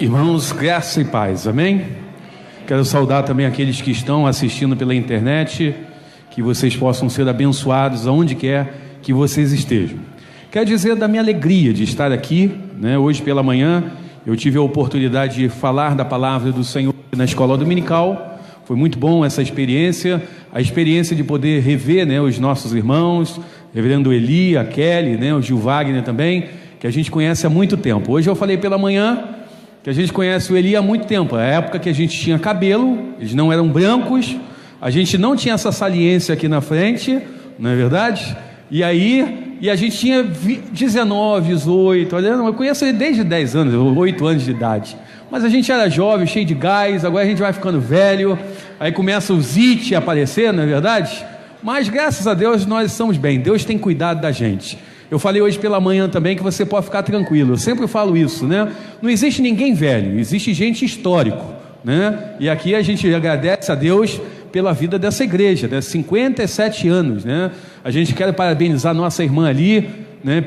Irmãos, graça e paz, amém? Quero saudar também aqueles que estão assistindo pela internet, que vocês possam ser abençoados aonde quer que vocês estejam. Quero dizer da minha alegria de estar aqui, né? Hoje pela manhã eu tive a oportunidade de falar da palavra do Senhor na escola dominical. Foi muito bom essa experiência, a experiência de poder rever, né, os nossos irmãos, reverendo Eli, a Kelly, né, o Gil Wagner também, que a gente conhece há muito tempo. Hoje eu falei pela manhã que a gente conhece o Eli há muito tempo, a época que a gente tinha cabelo, eles não eram brancos, a gente não tinha essa saliência aqui na frente, não é verdade? E a gente tinha 19, 18, olha, eu conheço ele desde 10 anos, 8 anos de idade, mas a gente era jovem, cheio de gás, agora a gente vai ficando velho, aí começa o zite a aparecer, não é verdade? Mas graças a Deus nós estamos bem, Deus tem cuidado da gente. Eu falei hoje pela manhã também que você pode ficar tranquilo, eu sempre falo isso, né? Não existe ninguém velho, existe gente histórico, né? E aqui a gente agradece a Deus pela vida dessa igreja, né? 57 anos, né? A gente quer parabenizar nossa irmã ali, né?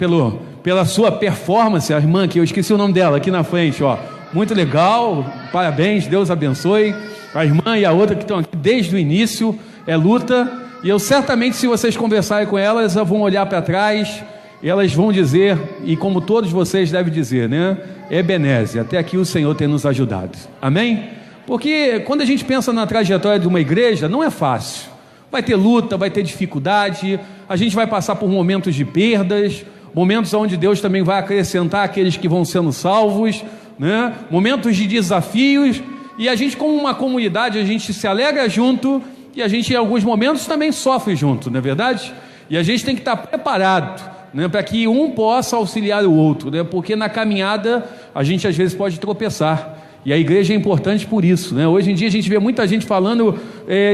Pela sua performance, a irmã que eu esqueci o nome dela, aqui na frente, ó, muito legal, parabéns, Deus abençoe. A irmã e a outra que estão aqui desde o início, é luta, e eu certamente, se vocês conversarem com elas, vão olhar para trás, e elas vão dizer, e como todos vocês devem dizer, né? Ebenezer, até aqui o Senhor tem nos ajudado, amém? Porque quando a gente pensa na trajetória de uma igreja, não é fácil, vai ter luta, vai ter dificuldade, a gente vai passar por momentos de perdas, momentos onde Deus também vai acrescentar aqueles que vão sendo salvos, né? Momentos de desafios, e a gente, como uma comunidade, a gente se alegra junto, e a gente em alguns momentos também sofre junto, não é verdade? E a gente tem que estar preparado, né, para que um possa auxiliar o outro, né? Porque na caminhada a gente às vezes pode tropeçar, e a igreja é importante por isso, né? Hoje em dia a gente vê muita gente falando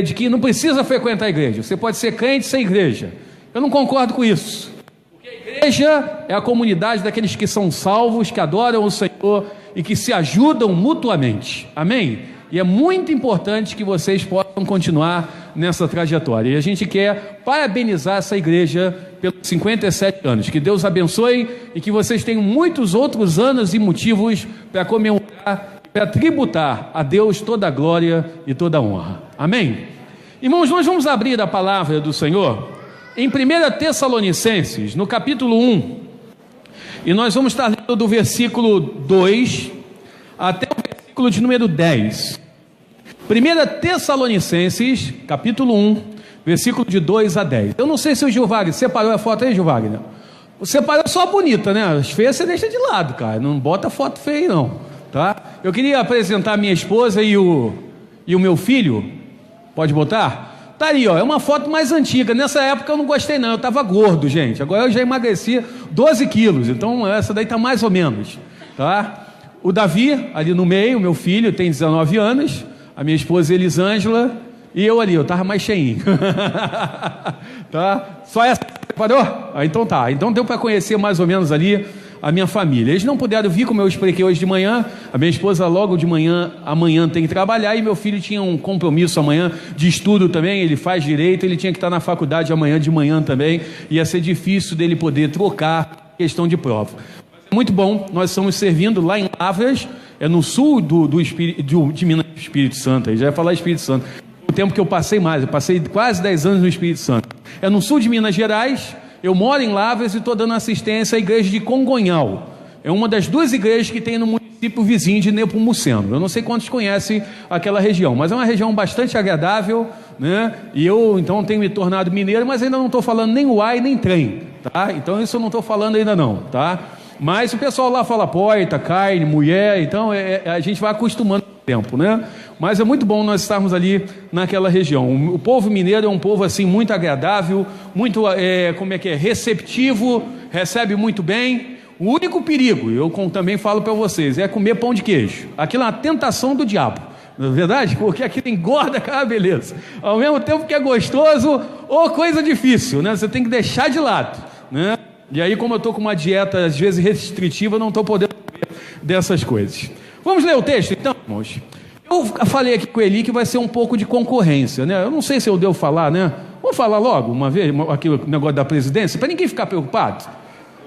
de que não precisa frequentar a igreja, você pode ser crente sem igreja. Eu não concordo com isso, porque a igreja é a comunidade daqueles que são salvos, que adoram o Senhor e que se ajudam mutuamente, amém? E é muito importante que vocês possam continuar nessa trajetória, e a gente quer parabenizar essa igreja pelos 57 anos, que Deus abençoe e que vocês tenham muitos outros anos e motivos para comemorar, para tributar a Deus toda a glória e toda a honra, amém? Irmãos, nós vamos abrir a palavra do Senhor em 1 Tessalonicenses, no capítulo 1, e nós vamos estar lendo do versículo 2 até o versículo de número 10. 1 Tessalonicenses, capítulo 1, versículo de 2 a 10. Eu não sei se o Gil Wagner separou a foto aí, Gil Wagner. Separou só bonita, né? As feias você deixa de lado, cara. Não bota foto feia, não, tá? Eu queria apresentar a minha esposa e o meu filho. Pode botar? Tá aí, ó. É uma foto mais antiga. Nessa época eu não gostei, não. Eu tava gordo, gente. Agora eu já emagreci 12 quilos. Então essa daí tá mais ou menos, tá? O Davi, ali no meio, meu filho, tem 19 anos. A minha esposa Elisângela. E eu ali, eu estava mais cheinho. Tá? Só essa separou? Então tá. Então deu para conhecer mais ou menos ali a minha família. Eles não puderam vir, como eu expliquei hoje de manhã. A minha esposa logo de manhã, amanhã tem que trabalhar. E meu filho tinha um compromisso amanhã de estudo também. Ele faz direito, ele tinha que estar na faculdade amanhã de manhã também. Ia ser difícil dele poder trocar questão de prova. Muito bom, nós estamos servindo lá em Lavras, é no sul de Minas Espírito Santo. Aí já ia falar Espírito Santo. O tempo que eu passei mais, eu passei quase 10 anos no Espírito Santo. É no sul de Minas Gerais, eu moro em Lavras e estou dando assistência à igreja de Congonhal. É uma das duas igrejas que tem no município vizinho de Nepomuceno. Eu não sei quantos conhecem aquela região, mas é uma região bastante agradável, né? E eu então tenho me tornado mineiro, mas ainda não estou falando nem uai nem trem, tá? Então isso eu não estou falando ainda não, tá? Mas o pessoal lá fala poeta, carne, mulher, então a gente vai acostumando com o tempo, né? Mas é muito bom nós estarmos ali naquela região. O povo mineiro é um povo assim muito agradável, muito, receptivo, recebe muito bem. O único perigo, eu também falo para vocês, é comer pão de queijo. Aquilo é uma tentação do diabo, não é verdade? Porque aquilo engorda, cara, beleza. Ao mesmo tempo que é gostoso, ou coisa difícil, né? Você tem que deixar de lado, né? E aí, como eu estou com uma dieta às vezes restritiva, eu não estou podendo comer dessas coisas. Vamos ler o texto então, irmãos? Eu falei aqui com o Eli que vai ser um pouco de concorrência, né? Eu não sei se eu devo falar, né? Vamos falar logo uma vez, aquele negócio da presidência, para ninguém ficar preocupado.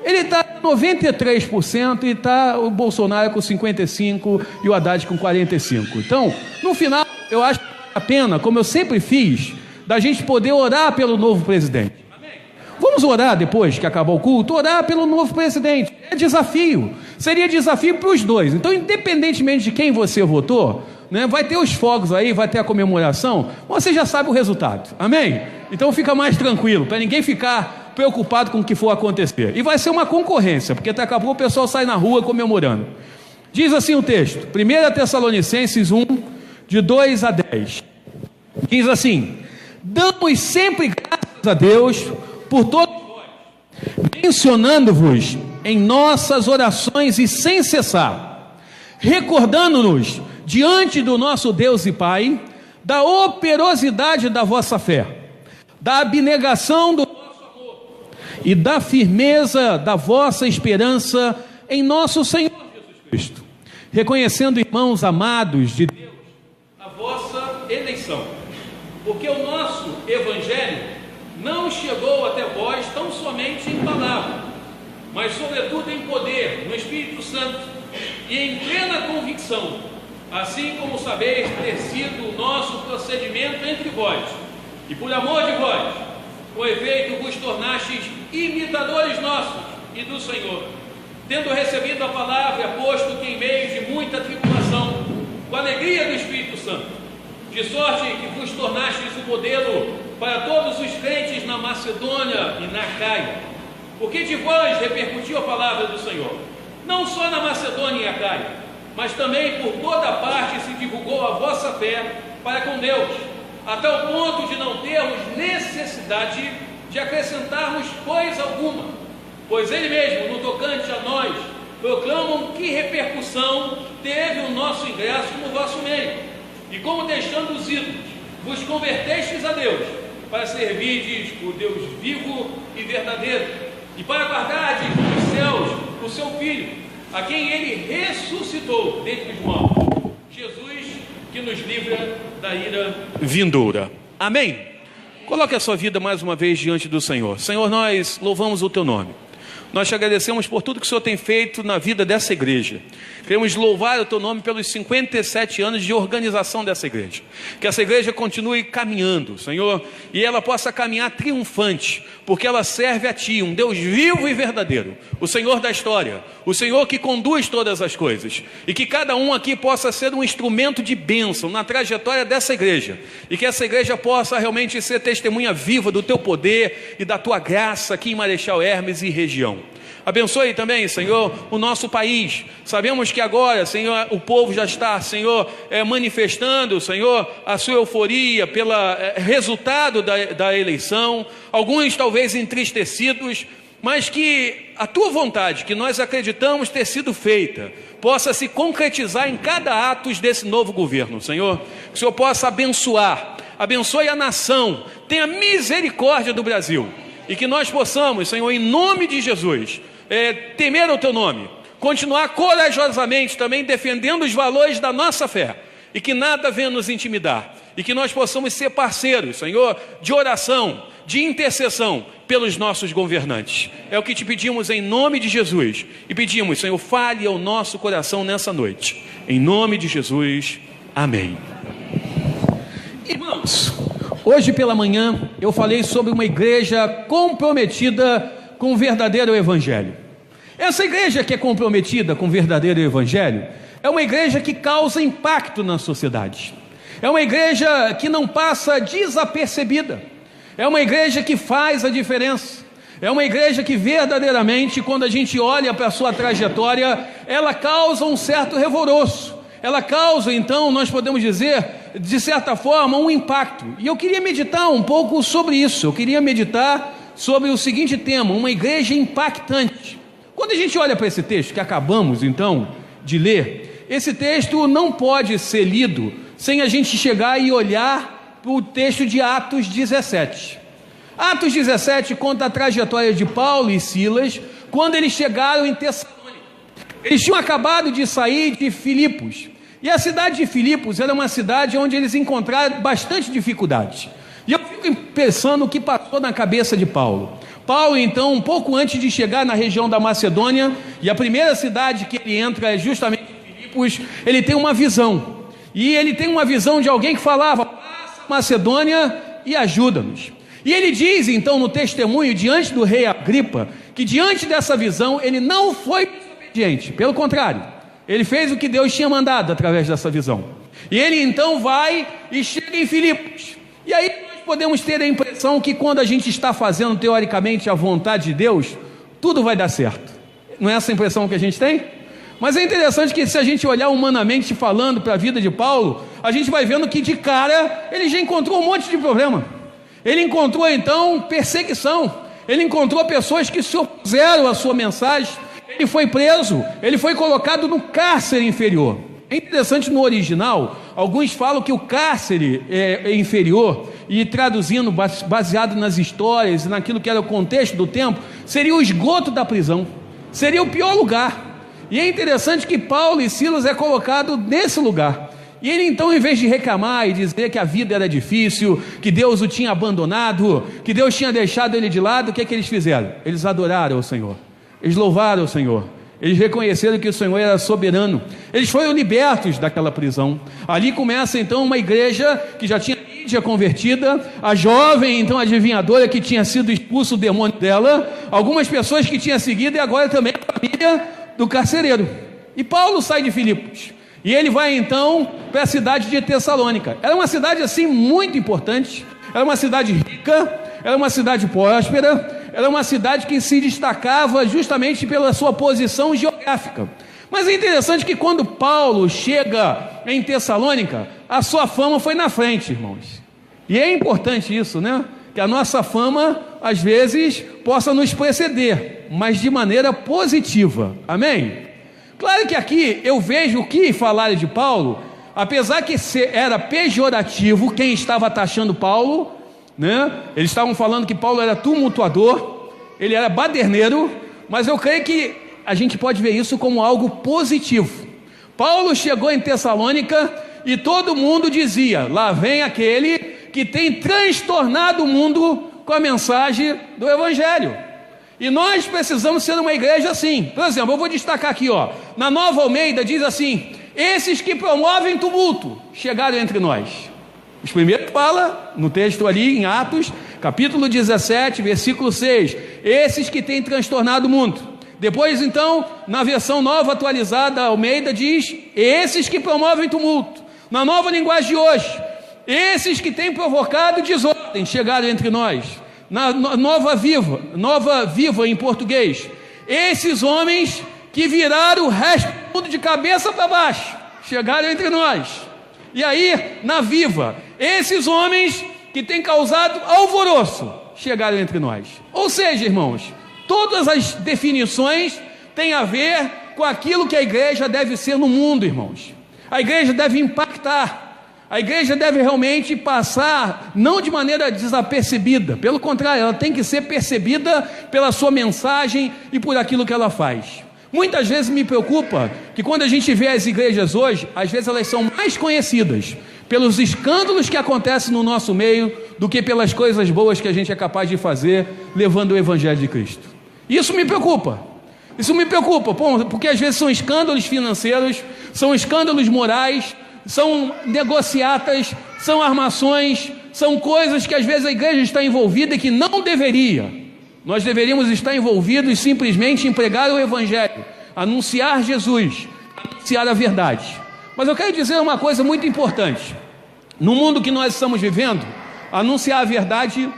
Ele está 93% e está o Bolsonaro com 55% e o Haddad com 45%. Então, no final, eu acho que vale a pena, como eu sempre fiz, da gente poder orar pelo novo presidente. Vamos orar depois que acabar o culto, orar pelo novo presidente. É desafio, seria desafio para os dois. Então, independentemente de quem você votou, né, vai ter os fogos aí, vai ter a comemoração, você já sabe o resultado, amém? Então fica mais tranquilo, para ninguém ficar preocupado com o que for acontecer. E vai ser uma concorrência, porque daqui a pouco o pessoal sai na rua comemorando. Diz assim o texto, 1 Tessalonicenses 1, de 2 a 10. Diz assim: damos sempre graças a Deus por todos vós, mencionando-vos em nossas orações e sem cessar, recordando-nos diante do nosso Deus e Pai da operosidade da vossa fé, da abnegação do vosso amor e da firmeza da vossa esperança em nosso Senhor Jesus Cristo, reconhecendo, irmãos amados de Deus, a vossa eleição, porque o nosso Evangelho não chegou até vós tão somente em palavra, mas sobretudo em poder, no Espírito Santo, e em plena convicção, assim como sabeis ter sido o nosso procedimento entre vós, e por amor de vós, com efeito vos tornastes imitadores nossos e do Senhor, tendo recebido a palavra, posto que em meio de muita tribulação, com a alegria do Espírito Santo, de sorte que vos tornastes o modelo para todos os crentes na Macedônia e na Acaia, porque de vós repercutiu a palavra do Senhor, não só na Macedônia e Acaia, mas também por toda parte se divulgou a vossa fé para com Deus, a tal ponto de não termos necessidade de acrescentarmos coisa alguma, pois ele mesmo, no tocante a nós, proclamam que repercussão teve o nosso ingresso no vosso meio, e como deixando os ídolos, vos convertestes a Deus, para servirdes o Deus vivo e verdadeiro, e para guardardes nos céus o seu Filho, a quem ele ressuscitou dentre os mortos, Jesus, que nos livra da ira vindoura. Amém? Coloque a sua vida mais uma vez diante do Senhor. Senhor, nós louvamos o teu nome. Nós te agradecemos por tudo que o Senhor tem feito na vida dessa igreja. Queremos louvar o teu nome pelos 57 anos de organização dessa igreja. Que essa igreja continue caminhando, Senhor, e ela possa caminhar triunfante, porque ela serve a Ti, um Deus vivo e verdadeiro, o Senhor da história, o Senhor que conduz todas as coisas, e que cada um aqui possa ser um instrumento de bênção na trajetória dessa igreja, e que essa igreja possa realmente ser testemunha viva do Teu poder e da Tua graça aqui em Marechal Hermes e região. Abençoe também, Senhor, o nosso país. Sabemos que agora, Senhor, o povo já está, Senhor, manifestando, Senhor, a sua euforia pelo resultado da eleição. Alguns talvez entristecidos, mas que a Tua vontade, que nós acreditamos ter sido feita, possa se concretizar em cada ato desse novo governo, Senhor. Que o Senhor possa abençoar, abençoe a nação, tenha misericórdia do Brasil. E que nós possamos, Senhor, em nome de Jesus, temer o Teu nome, continuar corajosamente também defendendo os valores da nossa fé, e que nada venha nos intimidar, e que nós possamos ser parceiros, Senhor, de oração, de intercessão pelos nossos governantes. É o que te pedimos em nome de Jesus, e pedimos, Senhor, fale ao nosso coração nessa noite, em nome de Jesus, amém. Irmãos, hoje pela manhã eu falei sobre uma igreja comprometida com o verdadeiro evangelho. Essa igreja que é comprometida com o verdadeiro evangelho é uma igreja que causa impacto na sociedade. É uma igreja que não passa desapercebida. É uma igreja que faz a diferença. É uma igreja que verdadeiramente, quando a gente olha para a sua trajetória, ela causa um certo revoltoso. Ela causa, então, nós podemos dizer, de certa forma, um impacto. E eu queria meditar um pouco sobre isso. Eu queria meditar sobre o seguinte tema: uma igreja impactante. Quando a gente olha para esse texto que acabamos, então, de ler, esse texto não pode ser lido sem a gente chegar e olhar para o texto de Atos 17. Atos 17 conta a trajetória de Paulo e Silas quando eles chegaram em Tessalônica. Eles tinham acabado de sair de Filipos. E a cidade de Filipos era uma cidade onde eles encontraram bastante dificuldade. E eu fico pensando o que passou na cabeça de Paulo. Paulo, então, um pouco antes de chegar na região da Macedônia, e a primeira cidade que ele entra é justamente Filipos, ele tem uma visão. E ele tem uma visão de alguém que falava: passa a Macedônia e ajuda-nos. E ele diz, então, no testemunho diante do rei Agripa, que diante dessa visão ele não foi desobediente, pelo contrário, ele fez o que Deus tinha mandado através dessa visão. E ele então vai e chega em Filipos. E aí nós podemos ter a impressão que quando a gente está fazendo teoricamente a vontade de Deus, tudo vai dar certo. Não é essa a impressão que a gente tem? Mas é interessante que se a gente olhar humanamente falando para a vida de Paulo, a gente vai vendo que de cara ele já encontrou um monte de problema. Ele encontrou então perseguição, ele encontrou pessoas que se opuseram à sua mensagem, ele foi preso, ele foi colocado no cárcere inferior. É interessante, no original, alguns falam que o cárcere é inferior, e traduzindo, baseado nas histórias, naquilo que era o contexto do tempo, seria o esgoto da prisão, seria o pior lugar. E é interessante que Paulo e Silas é colocado nesse lugar. E ele então, em vez de reclamar e dizer que a vida era difícil, que Deus o tinha abandonado, que Deus tinha deixado ele de lado, o que é que eles fizeram? Eles adoraram o Senhor, eles louvaram o Senhor, eles reconheceram que o Senhor era soberano, eles foram libertos daquela prisão. Ali começa então uma igreja que já tinha Lídia convertida, a jovem então adivinhadora que tinha sido expulso o demônio dela, algumas pessoas que tinham seguido, e agora também a família do carcereiro. E Paulo sai de Filipos e ele vai então para a cidade de Tessalônica. Era uma cidade assim muito importante, era uma cidade rica, era uma cidade próspera, era uma cidade que se destacava justamente pela sua posição geográfica. Mas é interessante que quando Paulo chega em Tessalônica, a sua fama foi na frente, irmãos. E é importante isso, né? Que a nossa fama, às vezes, possa nos preceder, mas de maneira positiva. Amém? Claro que aqui eu vejo o que falaram de Paulo, apesar que era pejorativo quem estava taxando Paulo, né? Eles estavam falando que Paulo era tumultuador, ele era baderneiro, mas eu creio que a gente pode ver isso como algo positivo. Paulo chegou em Tessalônica e todo mundo dizia: lá vem aquele que tem transtornado o mundo com a mensagem do Evangelho. E nós precisamos ser uma igreja assim. Por exemplo, eu vou destacar aqui, na Nova Almeida diz assim: esses que promovem tumulto chegaram entre nós. Os primeiros fala no texto ali em Atos, capítulo 17, versículo 6, esses que têm transtornado o mundo. Depois então, na versão nova atualizada, Almeida diz: esses que promovem tumulto. Na nova linguagem de hoje, esses que têm provocado desordem chegaram entre nós. Na nova viva em português, esses homens que viraram o resto do mundo de cabeça para baixo chegaram entre nós. E aí, na viva, esses homens que têm causado alvoroço chegaram entre nós. Ou seja, irmãos, todas as definições têm a ver com aquilo que a igreja deve ser no mundo, irmãos. A igreja deve impactar, a igreja deve realmente passar, não de maneira desapercebida, pelo contrário, ela tem que ser percebida pela sua mensagem e por aquilo que ela faz. Muitas vezes me preocupa que quando a gente vê as igrejas hoje, às vezes elas são mais conhecidas pelos escândalos que acontecem no nosso meio do que pelas coisas boas que a gente é capaz de fazer levando o Evangelho de Cristo. Isso me preocupa, porque às vezes são escândalos financeiros, são escândalos morais, são negociatas, são armações, são coisas que às vezes a igreja está envolvida e que não deveria. Nós deveríamos estar envolvidos simplesmente em pregar o Evangelho, anunciar Jesus, anunciar a verdade. Mas eu quero dizer uma coisa muito importante: no mundo que nós estamos vivendo, anunciar a verdade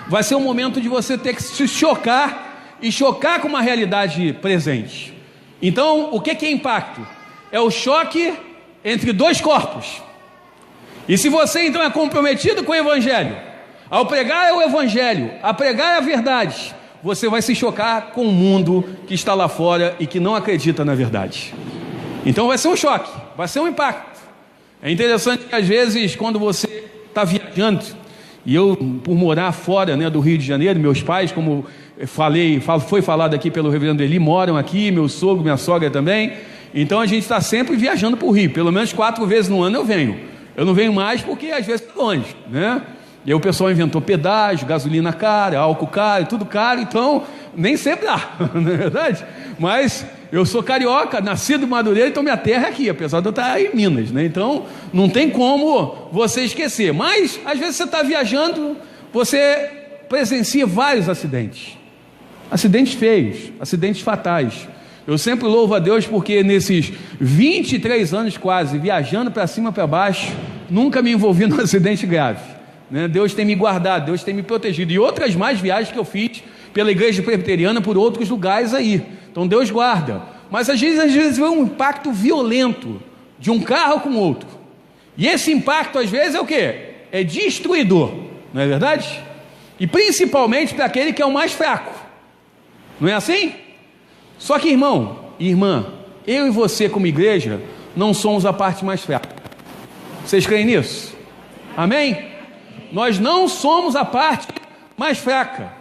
vai ser um momento de você ter que se chocar e chocar com uma realidade presente. Então, o que é impacto? É o choque entre dois corpos. E se você então é comprometido com o Evangelho, ao pregar o Evangelho, a pregar a verdade, você vai se chocar com o mundo que está lá fora e que não acredita na verdade. Então vai ser um choque, vai ser um impacto. É interessante que às vezes quando você está viajando, e eu por morar fora, do Rio de Janeiro, meus pais, como foi falado aqui pelo reverendo Eli, moram aqui, meu sogro, minha sogra também. Então a gente está sempre viajando para o Rio, pelo menos 4 vezes no ano eu venho. Eu não venho mais porque às vezes é longe, E aí o pessoal inventou pedágio, gasolina cara, álcool caro, tudo caro, então nem sempre dá, não é verdade? Mas eu sou carioca, nascido em Madureira, então minha terra é aqui, apesar de eu estar em Minas, né? Então não tem como você esquecer. Mas às vezes você está viajando, você presencia vários acidentes feios, acidentes fatais. Eu sempre louvo a Deus porque nesses 23 anos quase, viajando para cima e para baixo, nunca me envolvi num acidente grave, né? Deus tem me guardado, Deus tem me protegido. E outras mais viagens que eu fiz pela igreja presbiteriana, por outros lugares aí. Então Deus guarda. Mas às vezes vem um impacto violento de um carro com outro. E esse impacto às vezes é o quê? É destruidor, não é verdade? E principalmente para aquele que é o mais fraco. Não é assim? Só que, irmão e irmã, eu e você como igreja não somos a parte mais fraca. Vocês creem nisso? Amém? Nós não somos a parte mais fraca.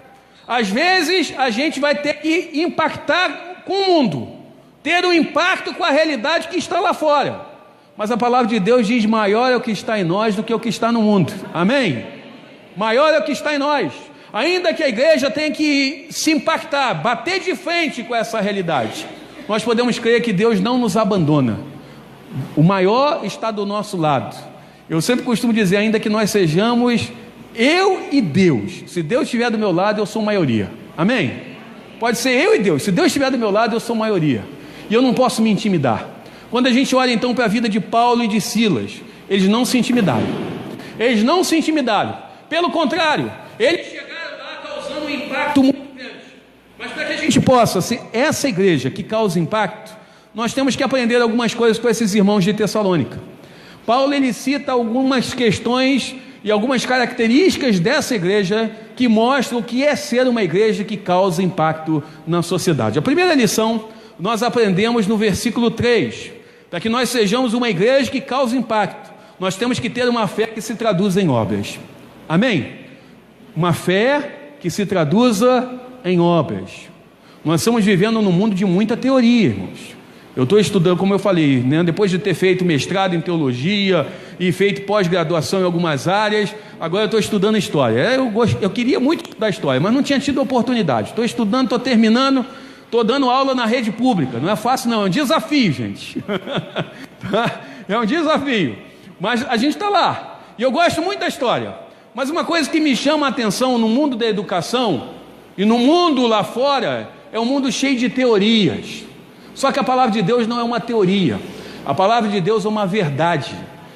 Às vezes a gente vai ter que impactar com o mundo, ter um impacto com a realidade que está lá fora. Mas a palavra de Deus diz: maior é o que está em nós do que o que está no mundo. Amém? Maior é o que está em nós. Ainda que a igreja tenha que se impactar, bater de frente com essa realidade, nós podemos crer que Deus não nos abandona. O maior está do nosso lado. Eu sempre costumo dizer, ainda que nós sejamos eu e Deus, se Deus estiver do meu lado, eu sou maioria. Amém? Pode ser eu e Deus, se Deus estiver do meu lado, eu sou maioria. E eu não posso me intimidar. Quando a gente olha então para a vida de Paulo e de Silas, eles não se intimidaram. Eles não se intimidaram. Pelo contrário, eles chegaram lá causando um impacto muito grande. Mas para que a gente possa ser essa igreja que causa impacto, nós temos que aprender algumas coisas com esses irmãos de Tessalônica. Paulo ele cita algumas questões e algumas características dessa igreja que mostram o que é ser uma igreja que causa impacto na sociedade. A primeira lição nós aprendemos no versículo 3. Para que nós sejamos uma igreja que causa impacto, nós temos que ter uma fé que se traduz em obras. Amém? Uma fé que se traduza em obras. Nós estamos vivendo num mundo de muita teoria, irmãos. Eu estou estudando, como eu falei, né? Depois de ter feito mestrado em teologia e feito pós-graduação em algumas áreas, agora eu estou estudando história. Eu queria muito estudar história, mas não tinha tido oportunidade. Estou estudando, estou terminando, estou dando aula na rede pública. Não é fácil não, é um desafio, gente. É um desafio. Mas a gente está lá. E eu gosto muito da história. Mas uma coisa que me chama a atenção no mundo da educação e no mundo lá fora é um mundo cheio de teorias. Só que a palavra de Deus não é uma teoria. A palavra de Deus é uma verdade.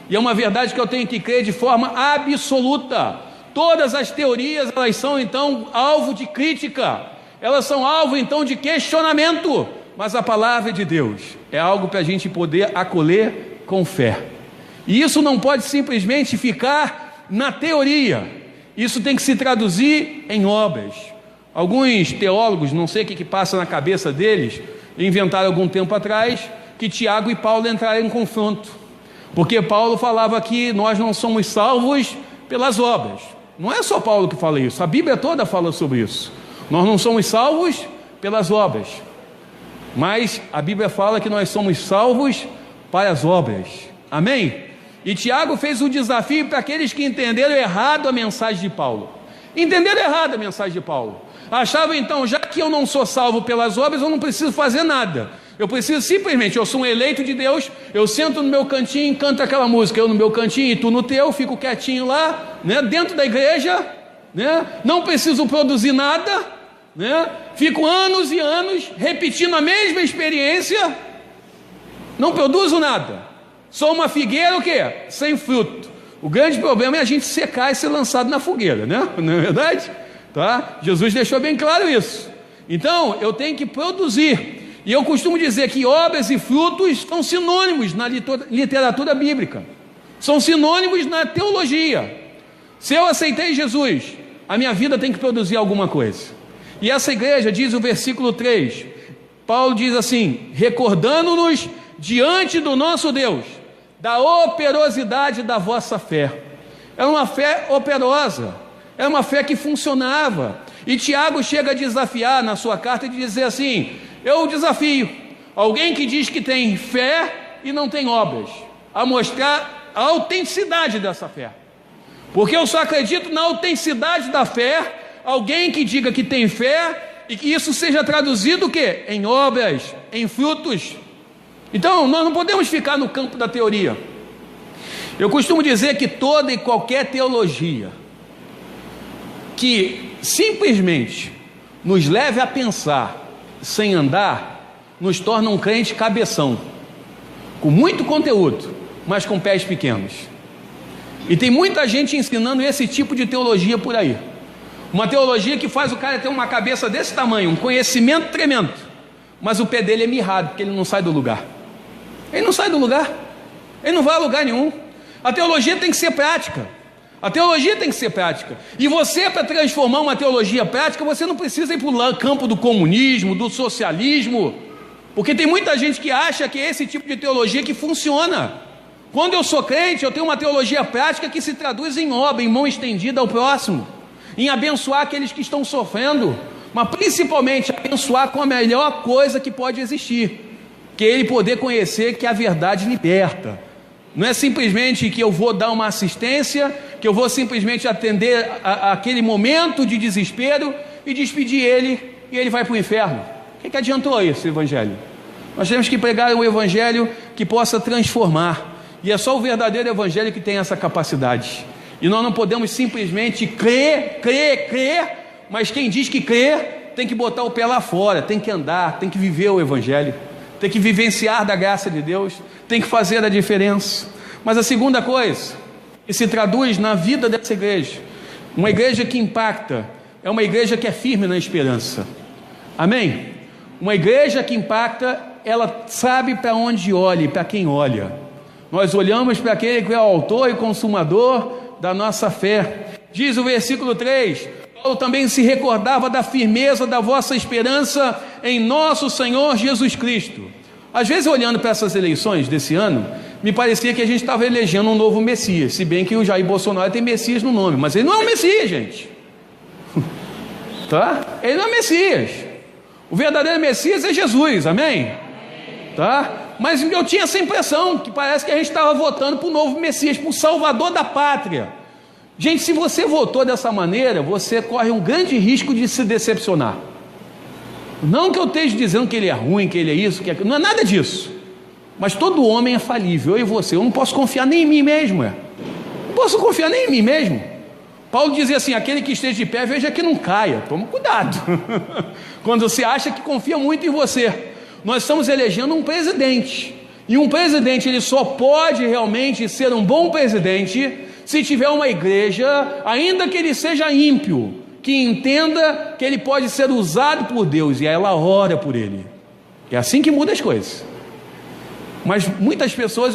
E é uma verdade que eu tenho que crer de forma absoluta. Todas as teorias, elas são então alvo de crítica. Elas são alvo então de questionamento. Mas a palavra de Deus é algo para a gente poder acolher com fé. E isso não pode simplesmente ficar na teoria. Isso tem que se traduzir em obras. Alguns teólogos, não sei o que passa na cabeça deles, inventaram algum tempo atrás que Tiago e Paulo entraram em confronto, porque Paulo falava que nós não somos salvos pelas obras. Não é só Paulo que fala isso, a Bíblia toda fala sobre isso. Nós não somos salvos pelas obras, mas a Bíblia fala que nós somos salvos para as obras. Amém? E Tiago fez um desafio para aqueles que entenderam errado a mensagem de Paulo. Entenderam errado a mensagem de Paulo. Achavam então, já que eu não sou salvo pelas obras, eu não preciso fazer nada. Eu preciso simplesmente, eu sou um eleito de Deus, eu sento no meu cantinho, canto aquela música, eu no meu cantinho e tu no teu, fico quietinho lá, né, dentro da igreja, né, não preciso produzir nada, né, fico anos e anos repetindo a mesma experiência, não produzo nada. Sou uma figueira o quê? Sem fruto. O grande problema é a gente secar e ser lançado na fogueira, né? Não é verdade? Tá? Jesus deixou bem claro isso. Então, eu tenho que produzir. E eu costumo dizer que obras e frutos são sinônimos na literatura bíblica. São sinônimos na teologia. Se eu aceitei Jesus, a minha vida tem que produzir alguma coisa. E essa igreja diz o versículo 3. Paulo diz assim: recordando-nos diante do nosso Deus da operosidade da vossa fé. É uma fé operosa, é uma fé que funcionava. E Tiago chega a desafiar na sua carta e dizer assim: eu desafio alguém que diz que tem fé e não tem obras, a mostrar a autenticidade dessa fé. Porque eu só acredito na autenticidade da fé, alguém que diga que tem fé e que isso seja traduzido o quê? Em obras, em frutos. Então, nós não podemos ficar no campo da teoria. Eu costumo dizer que toda e qualquer teologia que simplesmente nos leve a pensar sem andar, nos torna um crente cabeção, com muito conteúdo, mas com pés pequenos. E tem muita gente ensinando esse tipo de teologia por aí. Uma teologia que faz o cara ter uma cabeça desse tamanho, um conhecimento tremendo, mas o pé dele é mirrado, porque ele não sai do lugar. Ele não sai do lugar, ele não vai a lugar nenhum. A teologia tem que ser prática. A teologia tem que ser prática. E você, para transformar uma teologia prática, você não precisa ir para o campo do comunismo, do socialismo, porque tem muita gente que acha que é esse tipo de teologia que funciona. Quando eu sou crente, eu tenho uma teologia prática que se traduz em obra, em mão estendida ao próximo, em abençoar aqueles que estão sofrendo, mas principalmente abençoar com a melhor coisa que pode existir, que é ele poder conhecer que a verdade liberta. Não é simplesmente que eu vou dar uma assistência, que eu vou simplesmente atender aquele momento de desespero e despedir ele, e ele vai para o inferno. O que adiantou esse evangelho? Nós temos que pregar um evangelho que possa transformar, e é só o verdadeiro evangelho que tem essa capacidade. E nós não podemos simplesmente crer, mas quem diz que crê tem que botar o pé lá fora, tem que andar, tem que viver o evangelho, tem que vivenciar da graça de Deus, tem que fazer a diferença. Mas a segunda coisa, que se traduz na vida dessa igreja, uma igreja que impacta, é uma igreja que é firme na esperança. Amém? Uma igreja que impacta, ela sabe para onde olha e para quem olha. Nós olhamos para aquele que é o autor e consumador da nossa fé. Diz o versículo 3, Paulo também se recordava da firmeza da vossa esperança em nosso Senhor Jesus Cristo. Às vezes, olhando para essas eleições desse ano, me parecia que a gente estava elegendo um novo Messias, se bem que o Jair Bolsonaro tem Messias no nome, mas ele não é um Messias, gente. Tá? Ele não é Messias. O verdadeiro Messias é Jesus, amém? Tá? Mas eu tinha essa impressão, que parece que a gente estava votando para o novo Messias, para o Salvador da pátria. Gente, se você votou dessa maneira, você corre um grande risco de se decepcionar. Não que eu esteja dizendo que ele é ruim, que ele é isso, que é aquilo, não é nada disso. Mas todo homem é falível, eu e você. Eu não posso confiar nem em mim mesmo. Não posso confiar nem em mim mesmo. Paulo dizia assim: aquele que esteja de pé, veja que não caia. Toma cuidado. Quando você acha que confia muito em você. Nós estamos elegendo um presidente. E um presidente, ele só pode realmente ser um bom presidente se tiver uma igreja, ainda que ele seja ímpio, que entenda que ele pode ser usado por Deus, e aí ela ora por ele. É assim que muda as coisas. Mas muitas pessoas,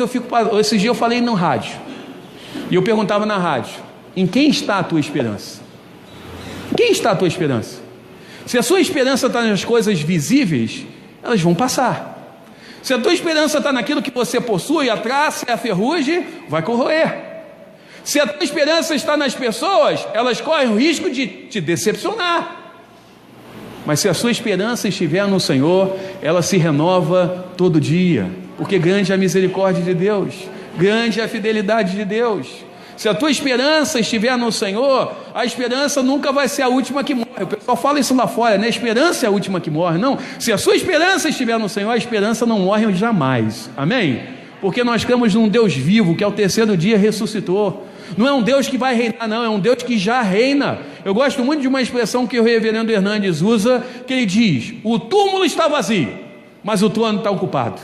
esses dias eu falei no rádio, e eu perguntava na rádio: em quem está a tua esperança? Em quem está a tua esperança? Se a sua esperança está nas coisas visíveis, elas vão passar. Se a tua esperança está naquilo que você possui, a traça e a ferrugem vai corroer. Se a tua esperança está nas pessoas, elas correm o risco de te decepcionar. Mas se a sua esperança estiver no Senhor, ela se renova todo dia, porque grande é a misericórdia de Deus, grande é a fidelidade de Deus. Se a tua esperança estiver no Senhor, a esperança nunca vai ser a última que morre. O pessoal fala isso lá fora, né? A esperança é a última que morre. Não, se a sua esperança estiver no Senhor, a esperança não morre jamais. Amém? Porque nós cremos num Deus vivo, que ao terceiro dia ressuscitou. Não é um Deus que vai reinar, não, é um Deus que já reina. Eu gosto muito de uma expressão que o reverendo Hernandes usa, que ele diz: o túmulo está vazio, mas o trono está ocupado.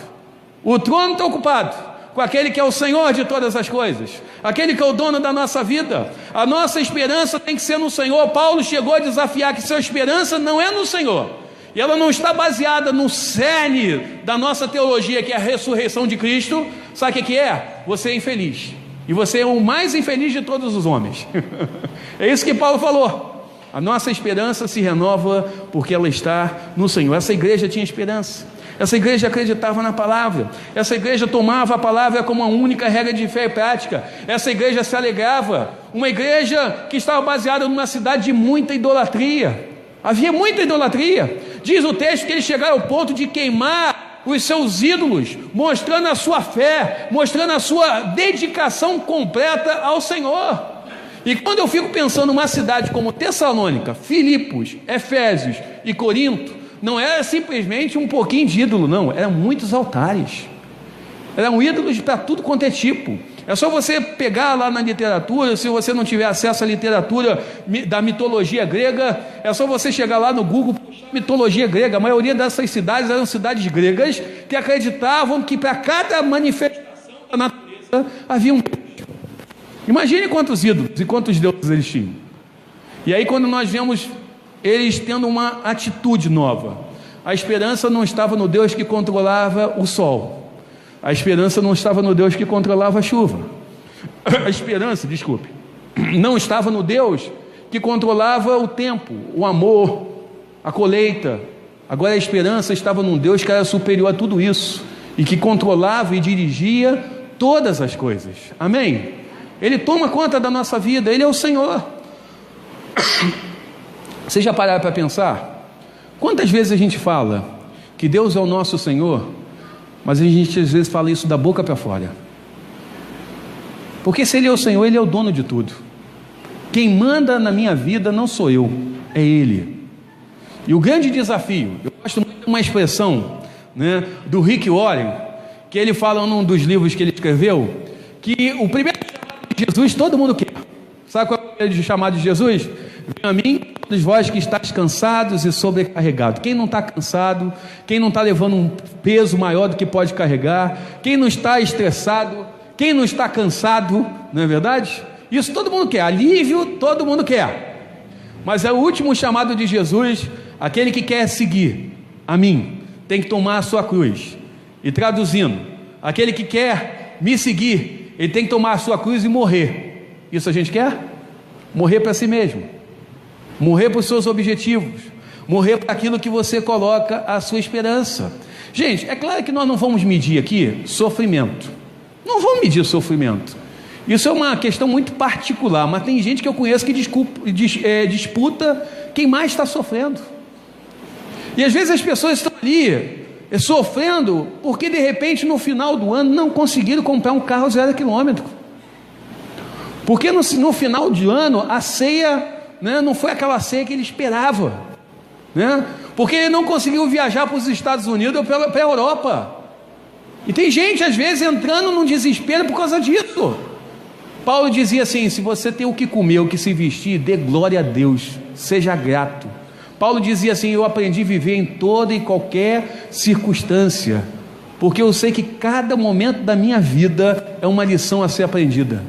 O trono está ocupado com aquele que é o Senhor de todas as coisas, aquele que é o dono da nossa vida. A nossa esperança tem que ser no Senhor. Paulo chegou a desafiar que sua esperança não é no Senhor, e ela não está baseada no cerne da nossa teologia, que é a ressurreição de Cristo. Sabe o que é? Você é infeliz, e você é o mais infeliz de todos os homens. É isso que Paulo falou. A nossa esperança se renova porque ela está no Senhor. Essa igreja tinha esperança. Essa igreja acreditava na palavra. Essa igreja tomava a palavra como a única regra de fé e prática. Essa igreja se alegrava. Uma igreja que estava baseada numa cidade de muita idolatria. Havia muita idolatria. Diz o texto que eles chegaram ao ponto de queimar os seus ídolos, mostrando a sua fé, mostrando a sua dedicação completa ao Senhor. E quando eu fico pensando numa cidade como Tessalônica, Filipos, Efésios e Corinto, não era simplesmente um pouquinho de ídolo, não, eram muitos altares, eram ídolos para tudo quanto é tipo. É só você pegar lá na literatura, se você não tiver acesso à literatura da mitologia grega, é só você chegar lá no Google, puxar mitologia grega. A maioria dessas cidades eram cidades gregas que acreditavam que para cada manifestação da natureza havia um... Imagine quantos ídolos e quantos deuses eles tinham. E aí quando nós vemos eles tendo uma atitude nova, a esperança não estava no Deus que controlava o sol. A esperança não estava no Deus que controlava a chuva. A esperança, desculpe, não estava no Deus que controlava o tempo, o amor, a colheita. Agora a esperança estava num Deus que era superior a tudo isso e que controlava e dirigia todas as coisas. Amém? Ele toma conta da nossa vida, Ele é o Senhor. Vocês já pararam para pensar? Quantas vezes a gente fala que Deus é o nosso Senhor, mas a gente às vezes fala isso da boca para fora? Porque se Ele é o Senhor, Ele é o dono de tudo. Quem manda na minha vida não sou eu, é Ele. E o grande desafio, eu gosto muito de uma expressão, né, do Rick Warren, que ele fala num dos livros que ele escreveu, que o primeiro chamado de Jesus todo mundo quer. Sabe qual é o primeiro chamado de Jesus? Venha a mim, todos vós que estáis cansados e sobrecarregados. Quem não está cansado, quem não está levando um peso maior do que pode carregar, quem não está estressado, quem não está cansado, não é verdade? Isso todo mundo quer, alívio todo mundo quer. Mas é o último chamado de Jesus, aquele que quer seguir a mim, tem que tomar a sua cruz. E traduzindo, aquele que quer me seguir, ele tem que tomar a sua cruz e morrer. Isso a gente quer? Morrer para si mesmo. Morrer para os seus objetivos, morrer para aquilo que você coloca a sua esperança. Gente, é claro que nós não vamos medir aqui sofrimento, não vamos medir sofrimento, isso é uma questão muito particular, mas tem gente que eu conheço que disputa quem mais está sofrendo, e às vezes as pessoas estão ali sofrendo porque de repente no final do ano não conseguiram comprar um carro 0 km, porque no final de ano a ceia, né, não foi aquela ceia que ele esperava, né? Porque ele não conseguiu viajar para os Estados Unidos ou para a Europa. E tem gente às vezes entrando num desespero por causa disso. Paulo dizia assim: se você tem o que comer, o que se vestir, dê glória a Deus, seja grato. Paulo dizia assim: eu aprendi a viver em toda e qualquer circunstância, porque eu sei que cada momento da minha vida é uma lição a ser aprendida.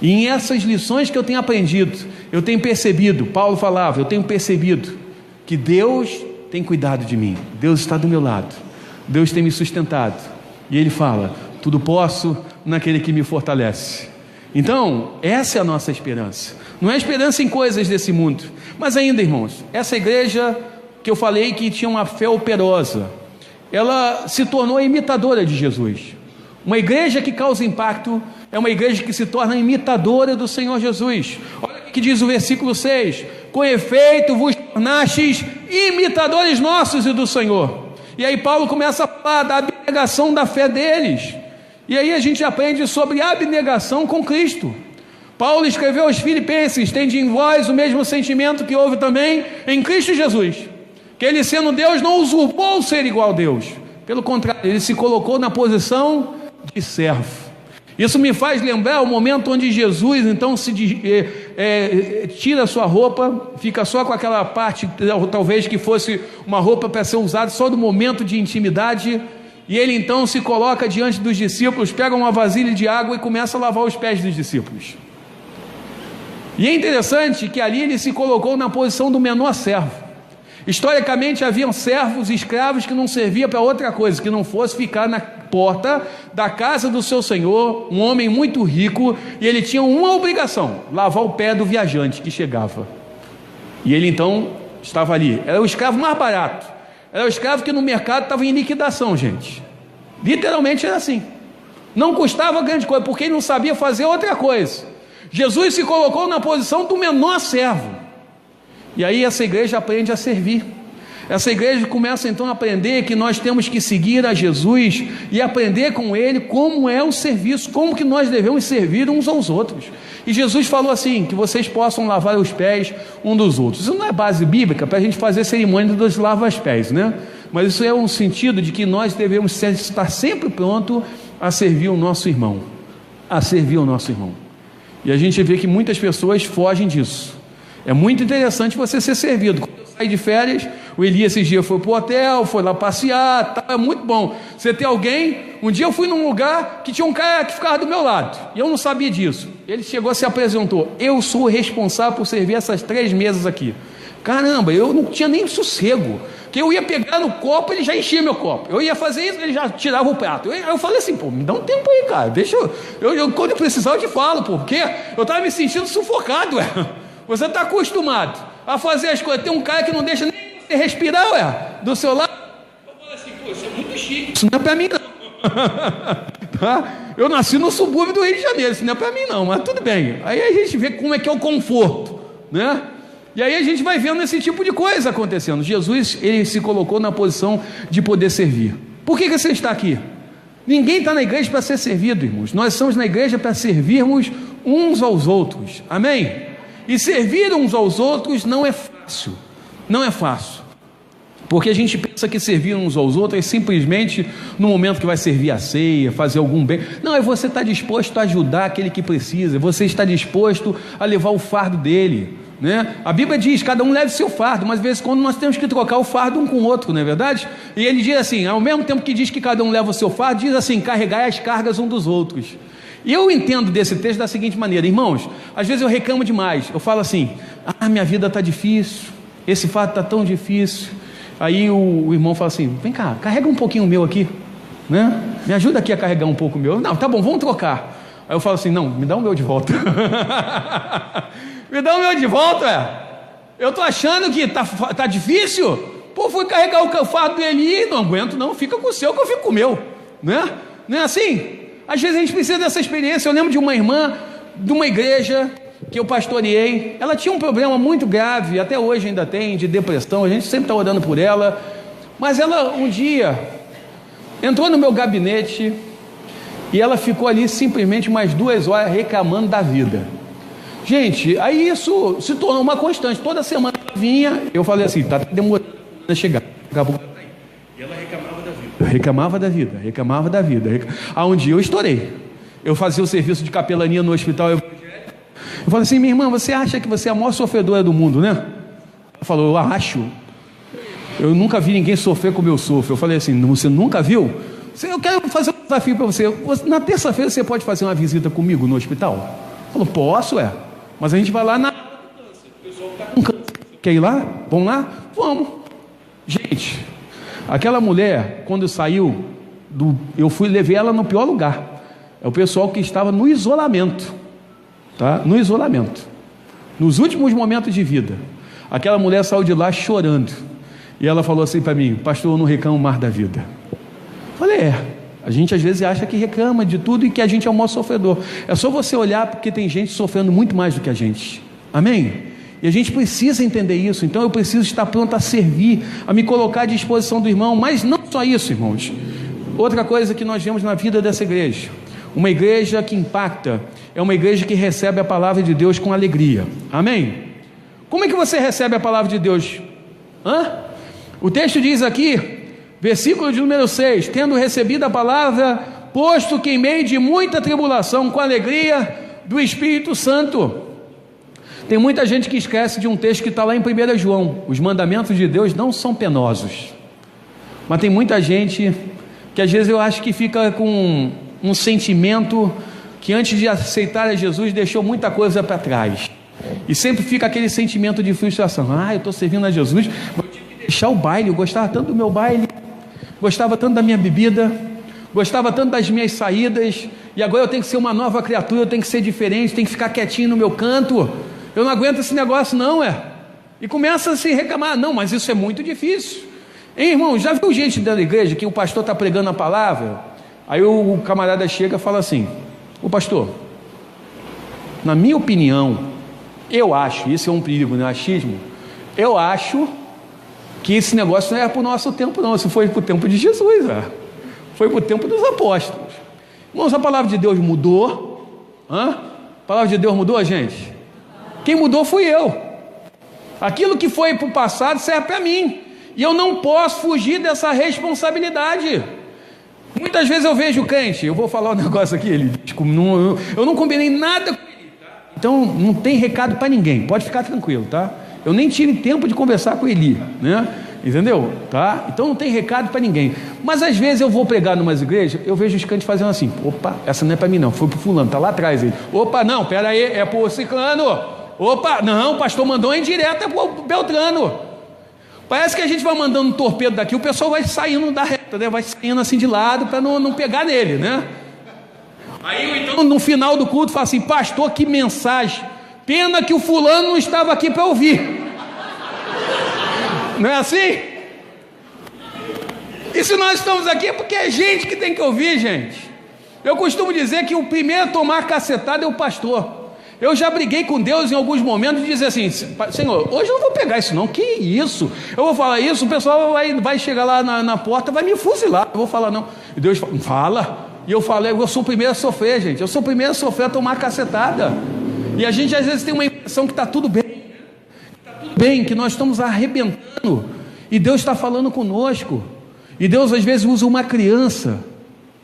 E em essas lições que eu tenho aprendido, eu tenho percebido, Paulo falava, eu tenho percebido que Deus tem cuidado de mim, Deus está do meu lado, Deus tem me sustentado. E ele fala: tudo posso naquele que me fortalece. Então, essa é a nossa esperança. Não é esperança em coisas desse mundo. Mas ainda, irmãos, essa igreja que eu falei que tinha uma fé operosa, ela se tornou imitadora de Jesus. Uma igreja que causa impacto é uma igreja que se torna imitadora do Senhor Jesus. Olha o que diz o versículo 6: com efeito vos tornastes imitadores nossos e do Senhor. E aí Paulo começa a falar da abnegação da fé deles, e aí a gente aprende sobre a abnegação com Cristo. Paulo escreveu aos Filipenses: tende em vós o mesmo sentimento que houve também em Cristo Jesus, que ele, sendo Deus, não usurpou o ser igual a Deus, pelo contrário, ele se colocou na posição de servo. Isso me faz lembrar o momento onde Jesus então tira a sua roupa, fica só com aquela parte, talvez que fosse uma roupa para ser usada só no momento de intimidade, e ele então se coloca diante dos discípulos, pega uma vasilha de água e começa a lavar os pés dos discípulos. E é interessante que ali ele se colocou na posição do menor servo. Historicamente haviam servos, escravos que não serviam para outra coisa, que não fosse ficar na porta da casa do seu senhor, um homem muito rico, e ele tinha uma obrigação: lavar o pé do viajante que chegava. E ele então estava ali, era o escravo mais barato, era o escravo que no mercado estava em liquidação, gente, literalmente era assim, não custava grande coisa, porque ele não sabia fazer outra coisa. Jesus se colocou na posição do menor servo. E aí essa igreja aprende a servir, Essa igreja começa então a aprender que nós temos que seguir a Jesus e aprender com Ele como é o serviço, como que nós devemos servir uns aos outros. E Jesus falou assim, que vocês possam lavar os pés um dos outros. Isso não é base bíblica para a gente fazer cerimônia dos lava-pés, né? Mas isso é um sentido de que nós devemos estar sempre pronto a servir o nosso irmão, a servir o nosso irmão. E a gente vê que muitas pessoas fogem disso. É muito interessante você ser servido. Quando eu saí de férias, o Elias esses dias foi para o hotel, foi lá passear, tá, é muito bom você ter alguém. Um dia eu fui num lugar que tinha um cara que ficava do meu lado, e eu não sabia disso. Ele chegou, se apresentou: eu sou o responsável por servir essas 3 mesas aqui. Caramba, eu não tinha nem sossego, que eu ia pegar no copo, ele já enchia meu copo. Eu ia fazer isso, ele já tirava o prato. Eu falei assim: pô, me dá um tempo aí, cara, deixa eu quando eu precisar eu te falo, pô, porque eu estava me sentindo sufocado, ué. Você está acostumado a fazer as coisas, tem um cara que não deixa nem você respirar, ué, do seu lado. Eu falei assim: pô, isso é muito chique, isso não é para mim não. Tá? Eu nasci no subúrbio do Rio de Janeiro, isso não é para mim não, mas tudo bem. Aí a gente vê como é que é o conforto, né? E aí a gente vai vendo esse tipo de coisa acontecendo. Jesus, ele se colocou na posição de poder servir. Por que você está aqui? Ninguém está na igreja para ser servido, irmãos. Nós estamos na igreja para servirmos uns aos outros. Amém? E servir uns aos outros não é fácil. Não é fácil. Porque a gente pensa que servir uns aos outros é simplesmente no momento que vai servir a ceia, fazer algum bem. Não, é você estar disposto a ajudar aquele que precisa. Você está disposto a levar o fardo dele, né? A Bíblia diz: cada um leve o seu fardo, mas às vezes quando nós temos que trocar o fardo um com o outro, não é verdade? E ele diz assim, ao mesmo tempo que diz que cada um leva o seu fardo, diz assim: carregai as cargas um dos outros. E eu entendo desse texto da seguinte maneira: irmãos, às vezes eu reclamo demais, eu falo assim: ah, minha vida está difícil, esse fardo está tão difícil. Aí o irmão fala assim: vem cá, carrega um pouquinho o meu aqui, né? Me ajuda aqui a carregar um pouco o meu. Não, tá bom, vamos trocar. Aí eu falo assim: não, me dá o meu de volta. Me dá o meu de volta, eu tô achando que tá difícil. Pô, fui carregar o fardo dele, não aguento não, fica com o seu que eu fico com o meu, né? Não é assim? Às vezes a gente precisa dessa experiência. Eu lembro de uma irmã de uma igreja que eu pastoreei. Ela tinha um problema muito grave, até hoje ainda tem, de depressão. A gente sempre está orando por ela. Mas ela um dia entrou no meu gabinete e ela ficou ali simplesmente mais 2 horas reclamando da vida. Gente, aí isso se tornou uma constante. Toda semana ela vinha, eu falei assim: tá demorando a chegar. Acabou. E ela reclamava da vida. Reclamava da vida. Um dia eu estourei. Eu fazia o serviço de capelania no hospital evangélico. Eu falei assim: minha irmã, você acha que você é a maior sofredora do mundo, né? Ela falou: eu acho. Eu nunca vi ninguém sofrer como eu sofro. Eu falei assim: você nunca viu? Eu quero fazer um desafio para você. Na terça-feira você pode fazer uma visita comigo no hospital? Ela falou: posso, mas a gente vai lá na... O pessoal está com câncer. Quer ir lá? Vamos lá? Vamos. Gente, aquela mulher, quando saiu, eu levei ela no pior lugar. É o pessoal que estava no isolamento. Tá? No isolamento. Nos últimos momentos de vida. Aquela mulher saiu de lá chorando. E ela falou assim para mim: pastor, eu não reclamo mais da vida. Eu falei: a gente às vezes acha que reclama de tudo e que a gente é o maior sofredor. É só você olhar, porque tem gente sofrendo muito mais do que a gente. Amém? E a gente precisa entender isso. Então eu preciso estar pronto a servir, a me colocar à disposição do irmão. Mas não só isso, irmãos. Outra coisa que nós vemos na vida dessa igreja: uma igreja que impacta é uma igreja que recebe a palavra de Deus com alegria. Amém? Como é que você recebe a palavra de Deus? O texto diz aqui, versículo de número 6: tendo recebido a palavra, posto que em meio de muita tribulação, com alegria do Espírito Santo. Tem muita gente que esquece de um texto que está lá em 1 João: os mandamentos de Deus não são penosos. Mas tem muita gente que às vezes eu acho que fica com um sentimento que antes de aceitar a Jesus deixou muita coisa para trás, e sempre fica aquele sentimento de frustração: eu estou servindo a Jesus, mas eu tive que deixar o baile. Eu gostava tanto do meu baile, gostava tanto da minha bebida, gostava tanto das minhas saídas, e agora eu tenho que ser uma nova criatura, eu tenho que ser diferente, tenho que ficar quietinho no meu canto. Eu não aguento esse negócio não, e começa a se reclamar: não, mas isso é muito difícil. Hein, irmão, já viu gente da igreja que o pastor está pregando a palavra, aí o camarada chega e fala assim: ô pastor, na minha opinião, eu acho, isso é um perigo, né? Achismo. Eu acho que esse negócio não é para o nosso tempo, não. Isso foi para o tempo de Jesus, foi para o tempo dos apóstolos. Irmãos, a palavra de Deus mudou. A palavra de Deus mudou, gente? Quem mudou fui eu. Aquilo que foi para o passado serve para mim, e eu não posso fugir dessa responsabilidade. Muitas vezes eu vejo crente, eu vou falar um negócio aqui, eu não combinei nada com ele, tá? Então não tem recado para ninguém, pode ficar tranquilo, tá? Eu nem tive tempo de conversar com Eli, né? Entendeu? Tá? Então não tem recado para ninguém. Mas às vezes eu vou pregar em umas igrejas, eu vejo os crentes fazendo assim: opa, essa não é para mim não, foi para o fulano, tá lá atrás ele. Opa, não, pera aí, é para o ciclano. Opa, não, o pastor mandou em direto, é para o Beltrano. Parece que a gente vai mandando um torpedo daqui, o pessoal vai saindo da reta, né? Vai saindo assim de lado para não pegar nele, né? Aí então no final do culto fala assim: pastor, que mensagem, pena que o fulano não estava aqui para ouvir. Não é assim? E se nós estamos aqui é porque é gente que tem que ouvir, gente. Eu costumo dizer que o primeiro a tomar cacetada é o pastor. Eu já briguei com Deus em alguns momentos de dizer assim: Senhor, hoje eu não vou pegar isso não, que isso? Eu vou falar isso, o pessoal vai chegar lá na porta, vai me fuzilar. Eu vou falar não. E Deus fala. E eu falei: eu sou o primeiro a sofrer, gente. Eu sou o primeiro a sofrer, a tomar cacetada. E a gente às vezes tem uma impressão que está tudo bem. Que nós estamos arrebentando. E Deus está falando conosco. E Deus às vezes usa uma criança,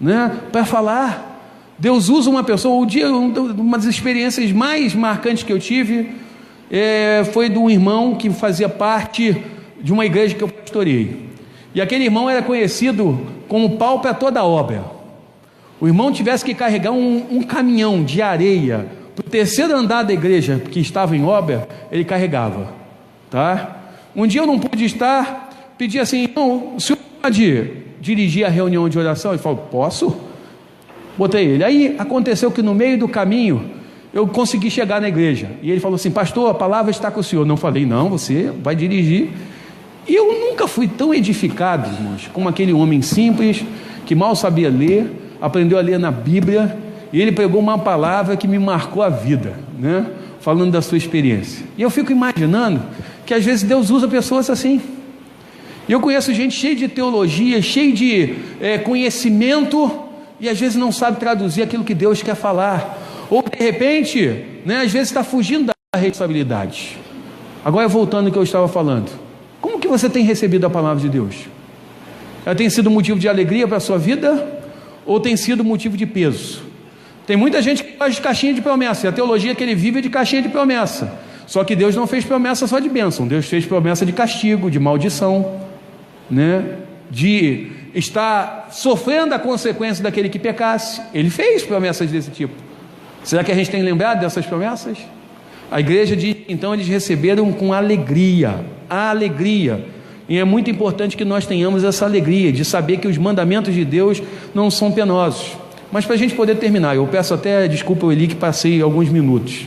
né, para falar. Deus usa uma pessoa. Uma das experiências mais marcantes que eu tive foi de um irmão que fazia parte de uma igreja que eu pastorei. E aquele irmão era conhecido como pau para toda obra. O irmão tivesse que carregar um caminhão de areia para o terceiro andar da igreja que estava em obra, ele carregava, tá? Um dia eu não pude estar, pedi assim: não, o senhor pode dirigir a reunião de oração? Ele falou: posso? Botei ele. Aí aconteceu que no meio do caminho eu consegui chegar na igreja, e ele falou assim: pastor, a palavra está com o senhor. Não falei: não, você vai dirigir. E eu nunca fui tão edificado, irmãos, como aquele homem simples, que mal sabia ler, aprendeu a ler na Bíblia, e ele pregou uma palavra que me marcou a vida, né? Falando da sua experiência. E eu fico imaginando que às vezes Deus usa pessoas assim. E eu conheço gente cheia de teologia, cheia de conhecimento, e às vezes não sabe traduzir aquilo que Deus quer falar, ou de repente, né, às vezes está fugindo da responsabilidade. Agora voltando ao que eu estava falando, como que você tem recebido a palavra de Deus? Ela tem sido motivo de alegria para a sua vida, ou tem sido motivo de peso? Tem muita gente que faz de caixinha de promessa, e a teologia que ele vive é de caixinha de promessa. Só que Deus não fez promessa só de bênção, Deus fez promessa de castigo, de maldição, né? De estar sofrendo a consequência daquele que pecasse. Ele fez promessas desse tipo. Será que a gente tem lembrado dessas promessas? A igreja diz, então, eles receberam com alegria, a alegria. E é muito importante que nós tenhamos essa alegria de saber que os mandamentos de Deus não são penosos. Mas para a gente poder terminar, eu peço até desculpa ao Eli que passei alguns minutos.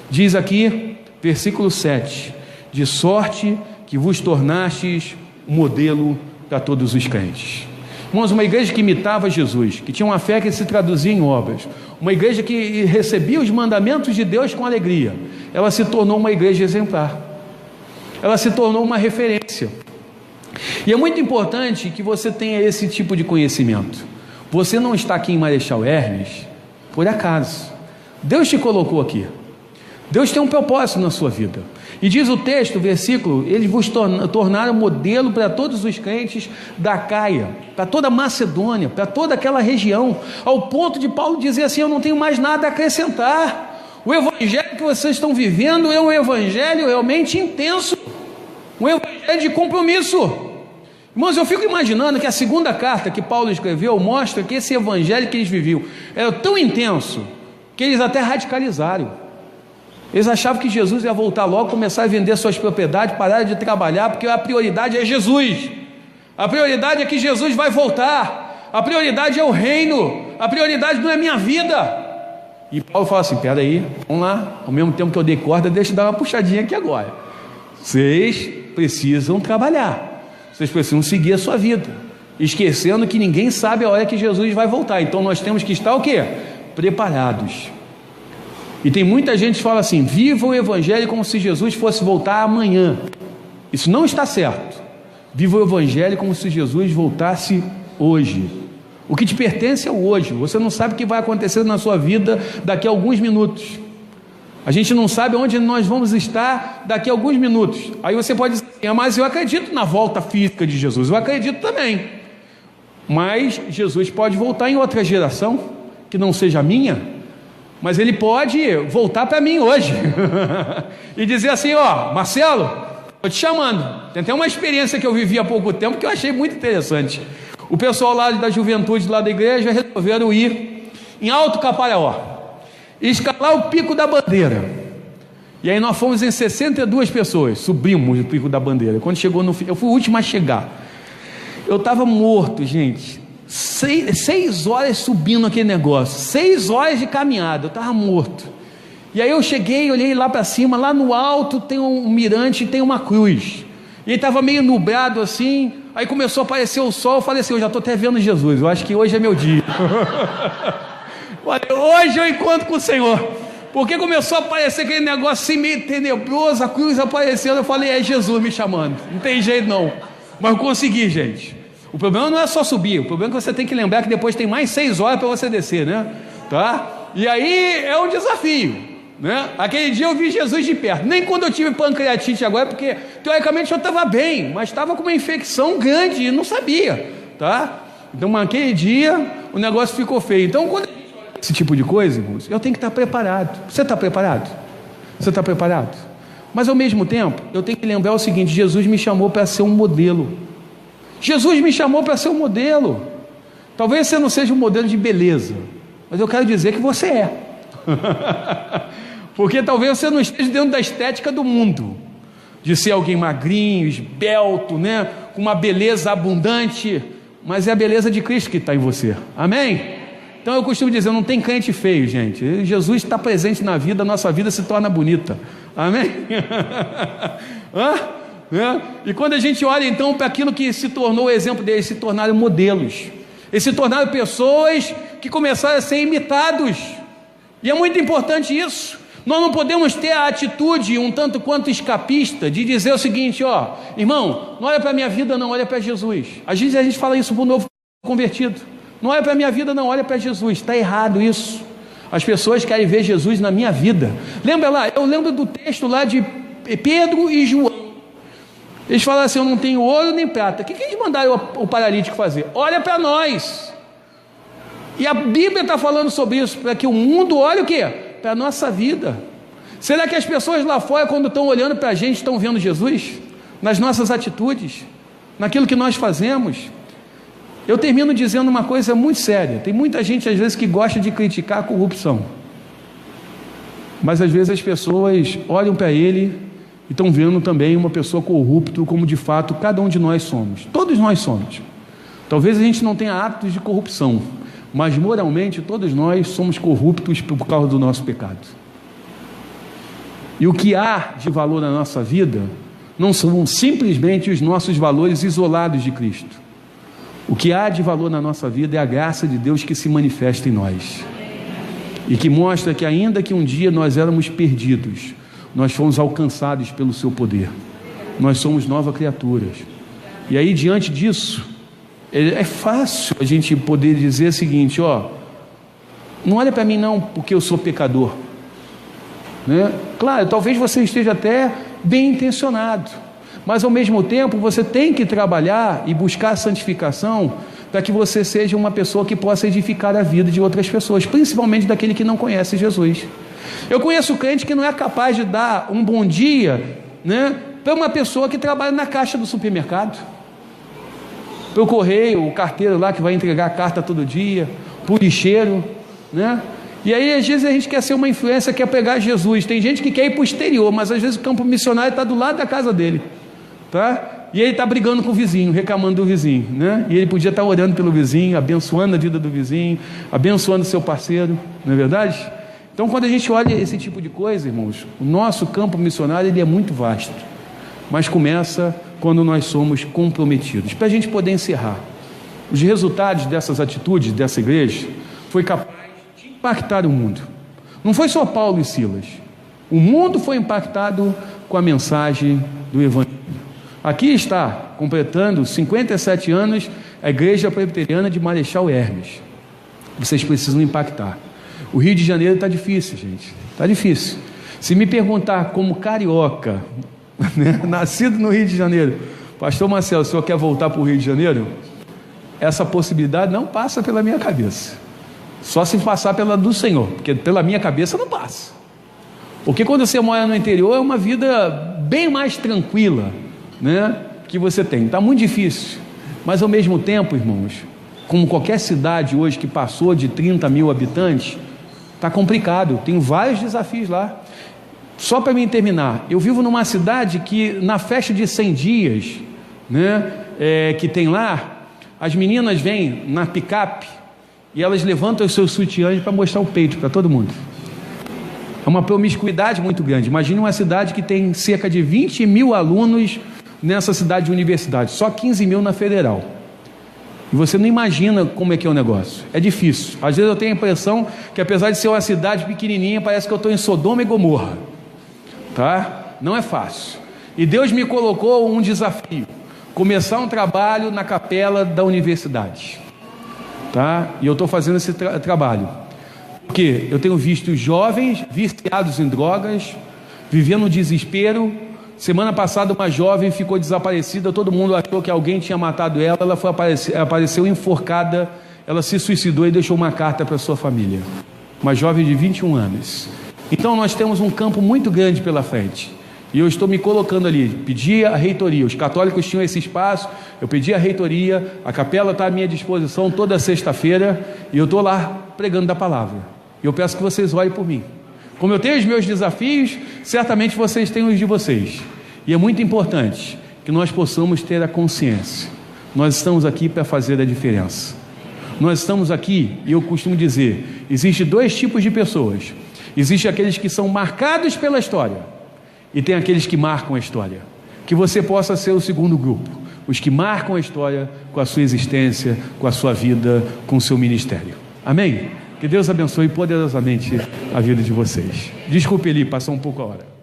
Diz aqui, versículo 7: de sorte que vos tornastes um modelo para todos os crentes. Irmãos, uma igreja que imitava Jesus, que tinha uma fé que se traduzia em obras, uma igreja que recebia os mandamentos de Deus com alegria, ela se tornou uma igreja exemplar, ela se tornou uma referência. E é muito importante que você tenha esse tipo de conhecimento. Você não está aqui em Marechal Hermes por acaso. Deus te colocou aqui. Deus tem um propósito na sua vida. E diz o texto, o versículo: eles vos tornaram modelo para todos os crentes da Caia, para toda a Macedônia, para toda aquela região, ao ponto de Paulo dizer assim: eu não tenho mais nada a acrescentar. O evangelho que vocês estão vivendo é um evangelho realmente intenso, um evangelho de compromisso. Irmãos, eu fico imaginando que a segunda carta que Paulo escreveu mostra que esse evangelho que eles viviam era tão intenso que eles até radicalizaram. Eles achavam que Jesus ia voltar logo, começar a vender suas propriedades, parar de trabalhar, porque a prioridade é Jesus. A prioridade é que Jesus vai voltar. A prioridade é o reino. A prioridade não é minha vida. E Paulo fala assim: pera aí, vamos lá. Ao mesmo tempo que eu dei corda, deixa eu dar uma puxadinha aqui agora. Vocês precisam trabalhar. Vocês precisam seguir a sua vida, esquecendo que ninguém sabe a hora que Jesus vai voltar. Então nós temos que estar o quê? Preparados. E tem muita gente que fala assim: viva o evangelho como se Jesus fosse voltar amanhã. Isso não está certo. Viva o Evangelho como se Jesus voltasse hoje. O que te pertence é o hoje. Você não sabe o que vai acontecer na sua vida daqui a alguns minutos. A gente não sabe onde nós vamos estar daqui a alguns minutos. Aí você pode dizer assim, mas eu acredito na volta física de Jesus. Eu acredito também. Mas Jesus pode voltar em outra geração, que não seja a minha. Mas ele pode voltar para mim hoje. E dizer assim, ó, Marcelo, estou te chamando. Tem até uma experiência que eu vivi há pouco tempo que eu achei muito interessante. O pessoal lá da juventude, lá da igreja, resolveram ir em Alto Caparaó e escalar o Pico da Bandeira. E aí nós fomos em 62 pessoas, subimos o Pico da Bandeira. Quando chegou no fim, eu fui o último a chegar. Eu estava morto, gente. 6 horas subindo aquele negócio, 6 horas de caminhada, eu estava morto. E aí eu cheguei, olhei lá para cima, lá no alto tem um mirante, tem uma cruz. E ele estava meio nublado assim. Aí começou a aparecer o sol. Eu falei assim, eu já estou até vendo Jesus, eu acho que hoje é meu dia. Hoje eu encontro com o Senhor. Porque começou a aparecer aquele negócio assim meio tenebroso, a cruz aparecendo. Eu falei, é Jesus me chamando, não tem jeito não. Mas eu consegui, gente. O problema não é só subir, o problema é que você tem que lembrar que depois tem mais 6 horas para você descer, né? Tá? E aí é um desafio, né? Aquele dia eu vi Jesus de perto. Nem quando eu tive pancreatite agora, porque teoricamente eu estava bem, mas estava com uma infecção grande e não sabia, tá? Então aquele dia o negócio ficou feio. Então quando esse tipo de coisa, irmãos, eu tenho que estar preparado. Você está preparado? Você está preparado? Mas ao mesmo tempo, eu tenho que lembrar o seguinte: Jesus me chamou para ser um modelo. Jesus me chamou para ser um modelo. Talvez você não seja um modelo de beleza, mas eu quero dizer que você é. Porque talvez você não esteja dentro da estética do mundo, de ser alguém magrinho, esbelto, né? Com uma beleza abundante, mas é a beleza de Cristo que está em você. Amém? Então eu costumo dizer, não tem crente feio, gente. Jesus está presente na vida, a nossa vida se torna bonita. Amém? E quando a gente olha então para aquilo que se tornou o exemplo deles, se tornaram modelos. Eles se tornaram pessoas que começaram a ser imitados. E é muito importante isso. Nós não podemos ter a atitude um tanto quanto escapista de dizer o seguinte, ó, irmão, não olha para a minha vida, não, olha para Jesus. Às vezes a gente fala isso para o novo convertido. Não olha para a minha vida, não, olha para Jesus. Está errado isso. As pessoas querem ver Jesus na minha vida. Lembra lá, eu lembro do texto lá de Pedro e João. Eles falaram assim, eu não tenho ouro nem prata. O que eles mandaram o paralítico fazer? Olha para nós. E a Bíblia está falando sobre isso, para que o mundo olhe o quê? Para a nossa vida. Será que as pessoas lá fora, quando estão olhando para a gente, estão vendo Jesus? Nas nossas atitudes? Naquilo que nós fazemos? Eu termino dizendo uma coisa muito séria. Tem muita gente às vezes que gosta de criticar a corrupção, mas às vezes as pessoas olham para ele e estão vendo também uma pessoa corrupta, como de fato cada um de nós somos. Todos nós somos. Talvez a gente não tenha hábitos de corrupção, mas moralmente todos nós somos corruptos por causa do nosso pecado. E o que há de valor na nossa vida não são simplesmente os nossos valores isolados de Cristo. O que há de valor na nossa vida é a graça de Deus que se manifesta em nós e que mostra que ainda que um dia nós éramos perdidos, nós fomos alcançados pelo seu poder. Nós somos novas criaturas. E aí diante disso é fácil a gente poder dizer o seguinte, ó, não olha para mim não, porque eu sou pecador, né? Claro, talvez você esteja até bem intencionado, mas ao mesmo tempo você tem que trabalhar e buscar a santificação para que você seja uma pessoa que possa edificar a vida de outras pessoas, principalmente daquele que não conhece Jesus. Eu conheço crente que não é capaz de dar um bom dia, né, para uma pessoa que trabalha na caixa do supermercado, para o correio, o carteiro lá que vai entregar a carta todo dia, para o lixeiro, né? E aí às vezes a gente quer ser uma influência, quer pregar Jesus. Tem gente que quer ir para o exterior, mas às vezes o campo missionário está do lado da casa dele, tá? E ele está brigando com o vizinho, reclamando do vizinho, né? E ele podia estar orando pelo vizinho, abençoando a vida do vizinho, abençoando o seu parceiro, não é verdade? Então quando a gente olha esse tipo de coisa, irmãos, o nosso campo missionário ele é muito vasto, mas começa quando nós somos comprometidos. Para a gente poder encerrar, os resultados dessas atitudes dessa igreja foi capaz de impactar o mundo. Não foi só Paulo e Silas, o mundo foi impactado com a mensagem do Evangelho. Aqui está, completando 57 anos, a Igreja Presbiteriana de Marechal Hermes. Vocês precisam impactar. O Rio de Janeiro está difícil, gente. Está difícil. Se me perguntar como carioca, né, nascido no Rio de Janeiro, pastor Marcelo, o senhor quer voltar para o Rio de Janeiro? Essa possibilidade não passa pela minha cabeça. Só se passar pela do Senhor, porque pela minha cabeça não passa. Porque quando você mora no interior é uma vida bem mais tranquila, né, que você tem. Está muito difícil. Mas ao mesmo tempo, irmãos, como qualquer cidade hoje que passou de 30 mil habitantes, está complicado. Tem vários desafios lá. Só para mim terminar, eu vivo numa cidade que na festa de 100 dias, né, que tem lá, as meninas vêm na picape e elas levantam os seus sutiãs para mostrar o peito para todo mundo. É uma promiscuidade muito grande. Imagine uma cidade que tem cerca de 20 mil alunos nessa cidade de universidade, só 15 mil na Federal. E você não imagina como é que é o negócio. É difícil. Às vezes eu tenho a impressão que, apesar de ser uma cidade pequenininha, parece que eu estou em Sodoma e Gomorra. Tá? Não é fácil. E Deus me colocou um desafio: começar um trabalho na capela da universidade. Tá? E eu estou fazendo esse trabalho. Porque eu tenho visto jovens viciados em drogas, vivendo no desespero. Semana passada uma jovem ficou desaparecida, todo mundo achou que alguém tinha matado ela, ela foi apareceu enforcada, ela se suicidou e deixou uma carta para sua família. Uma jovem de 21 anos. Então nós temos um campo muito grande pela frente. E eu estou me colocando ali, pedi a reitoria, os católicos tinham esse espaço, eu pedi a reitoria, a capela está à minha disposição toda sexta-feira, e eu estou lá pregando da palavra. E eu peço que vocês orem por mim. Como eu tenho os meus desafios, certamente vocês têm os de vocês. E é muito importante que nós possamos ter a consciência. Nós estamos aqui para fazer a diferença. Nós estamos aqui, e eu costumo dizer, existem dois tipos de pessoas. Existem aqueles que são marcados pela história, e tem aqueles que marcam a história. Que você possa ser o segundo grupo, os que marcam a história com a sua existência, com a sua vida, com o seu ministério. Amém? Que Deus abençoe poderosamente a vida de vocês. Desculpe, Eli, passou um pouco a hora.